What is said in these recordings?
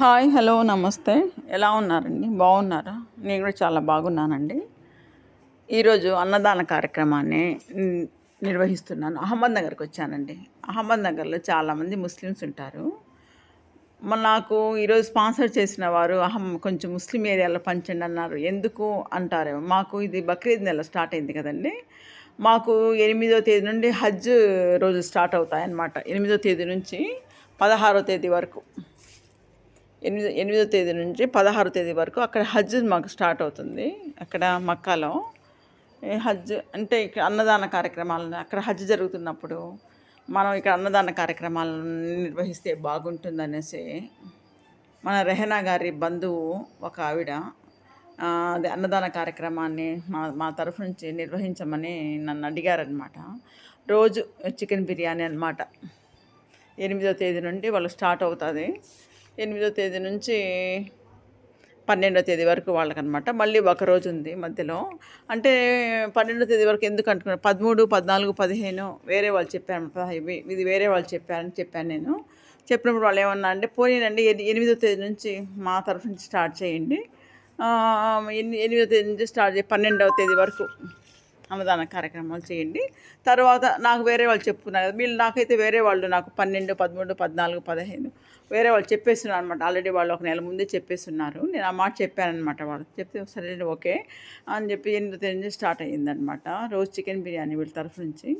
Hi, hello, నమస్తే. ఎలా ఉన్నారండి? బాగున్నారా? నేను కూడా చాలా బాగున్నానండి. ఈరోజు అన్నదాన కార్యక్రమాన్ని న్ నిర్వహిస్తున్నాను. అహ్మద్ నగర్‌కి వచ్చానండి. అహ్మద్ నగర్‌లో చాలామంది ముస్లిమ్స్ ఉంటారు. నాకు ఈరోజు స్పాన్సర్ చేసిన వారు కొంచెం ముస్లిం ఏరియాలో పంచండి అన్నారు. ఎందుకు అంటారేమో, మాకు ఇది బక్రీద్ నెల స్టార్ట్ అయింది కదండీ! మాకు 8వ తేదీ నుండి హజ్ రోజులు స్టార్ట్ అవుతాయన్నమాట. 8వ తేదీ నుంచి 16వ తేదీ వరకు. 8వ తేదీ నుంచి 16వ తేదీ వరకు అక్కడ హజ్ మాకు స్టార్ట్ అవుతుంది. అక్కడ మక్కాలో హజ్ అంటే ఇక్కడ అన్నదాన కార్యక్రమాలను అక్కడ హజ్ జరుగుతున్నప్పుడు మనం ఇక్కడ అన్నదాన కార్యక్రమాలను నిర్వహిస్తే బాగుంటుందనేసి మన రెహనా గారి బంధువు ఒక ఆవిడ అది అన్నదాన కార్యక్రమాన్ని మా తరఫు నుంచి నిర్వహించమని నన్ను అడిగారనమాట. రోజు చికెన్ బిర్యానీ అనమాట. 8వ తేదీ నుండి వాళ్ళు స్టార్ట్ అవుతుంది. 8వ తేదీ నుంచి 12వ తేదీ వరకు వాళ్ళకనమాట. మళ్ళీ ఒకరోజు ఉంది మధ్యలో. అంటే 12వ తేదీ వరకు ఎందుకు అంటున్నారు, 13, 14, 15 వేరే వాళ్ళు చెప్పారు. ఇది వేరే వాళ్ళు చెప్పారని చెప్పాను నేను. చెప్పినప్పుడు వాళ్ళు ఏమన్నా అంటే, పోనీనండి 8వ తేదీ నుంచి మా తరఫు నుంచి స్టార్ట్ చేయండి. 8వ తేదీ నుంచి స్టార్ట్ చేసి 12వ తేదీ వరకు అన్నదాన కార్యక్రమాలు చేయండి. తర్వాత నాకు వేరే వాళ్ళు చెప్పుకున్నారు కదా, వీళ్ళు నాకైతే వేరే వాళ్ళు నాకు 12, 13, 14, 15 వేరే వాళ్ళు చెప్పేస్తున్నారు అనమాట. ఆల్రెడీ వాళ్ళు ఒక నెల ముందే చెప్పేస్తున్నారు. నేను ఆ మాట చెప్పానమాట. వాళ్ళు చెప్తే సరే ఓకే అని చెప్పి 8వ తేదీ నుంచి స్టార్ట్ అయ్యిందనమాట. రోజు చికెన్ బిర్యానీ వీళ్ళ తరఫు నుంచి.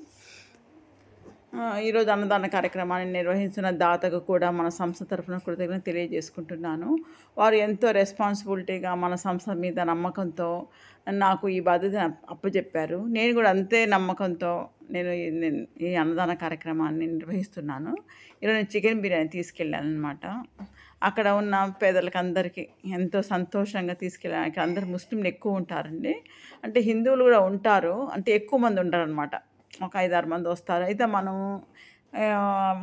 ఈరోజు అన్నదాన కార్యక్రమాన్ని నిర్వహించిన దాతకు కూడా మన సంస్థ తరఫున కృతజ్ఞతలు తెలియజేసుకుంటున్నాను. వారు ఎంతో రెస్పాన్సిబిలిటీగా మన సంస్థ మీద నమ్మకంతో నాకు ఈ బాధ్యత అప్పచెప్పారు. నేను కూడా అంతే నమ్మకంతో నేను ఈ అన్నదాన కార్యక్రమాన్ని నిర్వహిస్తున్నాను. ఈరోజు నేను చికెన్ బిర్యానీ తీసుకెళ్ళాను అనమాట. అక్కడ ఉన్న పేదలకు అందరికీ ఎంతో సంతోషంగా తీసుకెళ్ళాను. ఇక్కడ అందరు ముస్లింలు ఎక్కువ ఉంటారండి. అంటే హిందువులు కూడా ఉంటారు, అంటే ఎక్కువ మంది ఉంటారనమాట. ఒక 5-6 మంది వస్తారు. అయితే మనం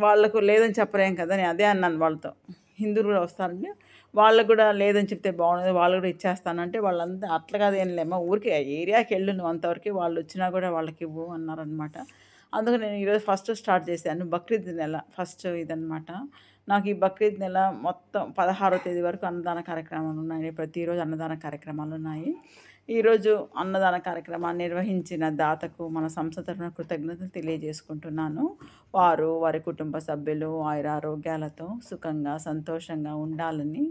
వాళ్ళకు లేదని చెప్పలేం కదా. నేను అదే అన్నాను వాళ్ళతో. హిందువులు కూడా వస్తారండి, వాళ్ళకు కూడా లేదని చెప్తే బాగుండదు, వాళ్ళు కూడా ఇచ్చేస్తానంటే వాళ్ళంతా అట్లా కాదు ఏం లేమ్మా, ఊరికే ఏరియాకి వెళ్ళు నువ్వు, అంతవరకు వాళ్ళు వచ్చినా కూడా వాళ్ళకి ఇవ్వు అన్నారనమాట. అందుకు నేను ఈరోజు ఫస్ట్ స్టార్ట్ చేశాను. బక్రీద్ నెల ఫస్ట్ ఇదనమాట. నాకు ఈ బక్రీద్ నెల మొత్తం 16వ తేదీ వరకు అన్నదాన కార్యక్రమాలు ఉన్నాయి. ప్రతిరోజు అన్నదాన కార్యక్రమాలు ఉన్నాయి. ఈరోజు అన్నదాన కార్యక్రమాన్ని నిర్వహించిన దాతకు మన సంస్థ తరఫున కృతజ్ఞతలు తెలియజేసుకుంటున్నాను. వారి కుటుంబ సభ్యులు ఆయురారోగ్యాలతో సుఖంగా సంతోషంగా ఉండాలని,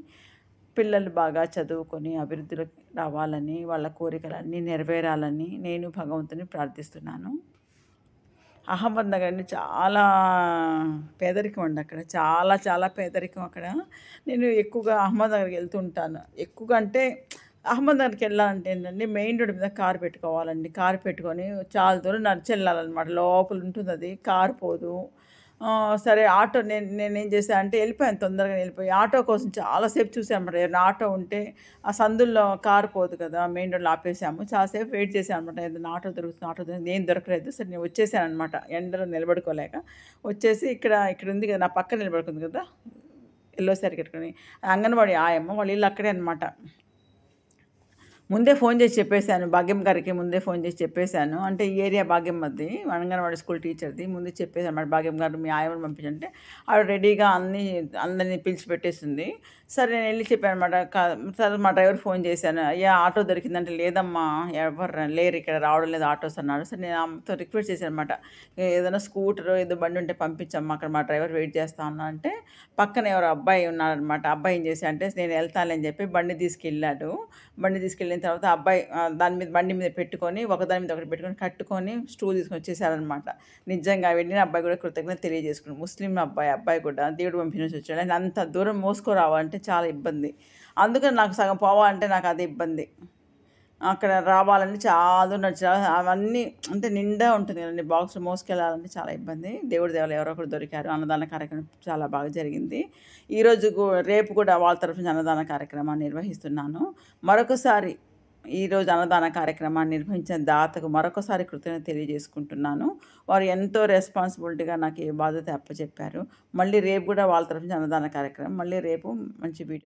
పిల్లలు బాగా చదువుకొని అభివృద్ధిలోకి రావాలని, వాళ్ళ కోరికలన్నీ నెరవేరాలని నేను భగవంతుని ప్రార్థిస్తున్నాను. అహ్మద్ నగర్ అండి చాలా పేదరికం అండి. అక్కడ చాలా చాలా పేదరికం అక్కడ. నేను ఎక్కువగా అహ్మద్ నగర్కి వెళ్తూ ఉంటాను. ఎక్కువగా అంటే అహ్మద్ నగర్కి వెళ్ళాలంటే ఏంటంటే మెయిన్ రోడ్ మీద కారు పెట్టుకోవాలండి. కారు పెట్టుకొని చాలా దూరం నడిచి వెళ్ళాలన్నమాట. లోపల ఉంటుంది అది, కారు పోదు. సరే ఆటో నేనేం చేశాను అంటే వెళ్ళిపోయాను, తొందరగా వెళ్ళిపోయి ఆటో కోసం చాలాసేపు చూసాను అనమాట. ఏదైనా ఆటో ఉంటే ఆ సందుల్లో కారు పోదు కదా, మెయిన్ రోడ్లో ఆపేసాము. చాలాసేపు వెయిట్ చేశాను అనమాట. ఏదైనా ఆటో దొరుకుతుంది, ఏం దొరకలేదు. సరే నేను వచ్చేసాను అనమాట, ఎండలో నిలబడుకోలేక. వచ్చేసి ఇక్కడ ఉంది కదా, నా పక్కన నిలబడుకుంది కదా ఎల్లో శారీ కట్టుకొని, అంగన్వాడీ ఆయమ్మ వాళ్ళ ఇల్లు అక్కడే అనమాట. ముందే ఫోన్ చేసి చెప్పేశాను, భాగ్యం గారికి ముందే ఫోన్ చేసి చెప్పేశాను. అంటే ఈ ఏరియా భాగ్యమ్మది, అంగన్వాడీ స్కూల్ టీచర్ది. ముందే చెప్పేశాను అన్నమాట, భాగ్యం గారు మీ ఆయమ్మని పంపించంటే ఆవిడ రెడీగా అందరినీ పిలిచి పెట్టేసింది. సరే నేను వెళ్ళి చెప్పాను అనమాట. సరే మా డ్రైవర్ ఫోన్ చేశాను, అయ్యా ఆటో దొరికిందంటే, లేదమ్మా ఎవరు లేరు ఇక్కడ, రావడం లేదు ఆటోస్ అన్నాడు. సరే నేను ఆమెతో రిక్వెస్ట్ చేశాను అనమాట, ఏదైనా స్కూటర్ ఏదో బండి ఉంటే పంపించమ్మా, అక్కడ మా డ్రైవర్ వెయిట్ చేస్తా ఉన్నా అంటే, పక్కన ఎవరో అబ్బాయి ఉన్నాడనమాట. అబ్బాయి ఏం చేశా అంటే, నేను వెళ్తానని చెప్పి బండి తీసుకెళ్ళాడు. బండి తీసుకెళ్ళిన తర్వాత అబ్బాయి దాని మీద బండి మీద పెట్టుకొని, ఒకదాని మీద ఒకటి పెట్టుకొని కట్టుకొని స్టూల్ తీసుకొని వచ్చేసారనమాట. నిజంగా వెళ్ళిన అబ్బాయి కూడా కృతజ్ఞత తెలియజేసుకున్నాడు. ముస్లిం అబ్బాయి కూడా దేవుడు పంపించి వచ్చాడు. ఆయన అంత దూరం మోసుకురావాలంటే చాలా ఇబ్బంది. అందుకని నాకు సగం పోవాలంటే నాకు అదే ఇబ్బంది. అక్కడ రావాలంటే చాలా దూరం నడిచి అవన్నీ అంటే నిండా ఉంటుంది కదండి, బాక్స్ మోసుకెళ్ళాలంటే చాలా ఇబ్బంది. దేవుడి దేవాలు ఎవరో ఒకరు దొరికారు. అన్నదాన కార్యక్రమం చాలా బాగా జరిగింది. ఈరోజు రేపు కూడా వాళ్ళ తరఫు నుంచి అన్నదాన కార్యక్రమాన్ని నిర్వహిస్తున్నాను. మరొకసారి ఈరోజు అన్నదాన కార్యక్రమాన్ని నిర్వహించిన దాతకు మరొకసారి కృతజ్ఞత తెలియజేసుకుంటున్నాను. వారు ఎంతో రెస్పాన్సిబిలిటీగా నాకు ఈ బాధ్యత అప్పచెప్పారు. మళ్ళీ రేపు కూడా వాళ్ళ తరఫు నుంచి అన్నదాన కార్యక్రమం, మళ్ళీ రేపు మంచి వీడియో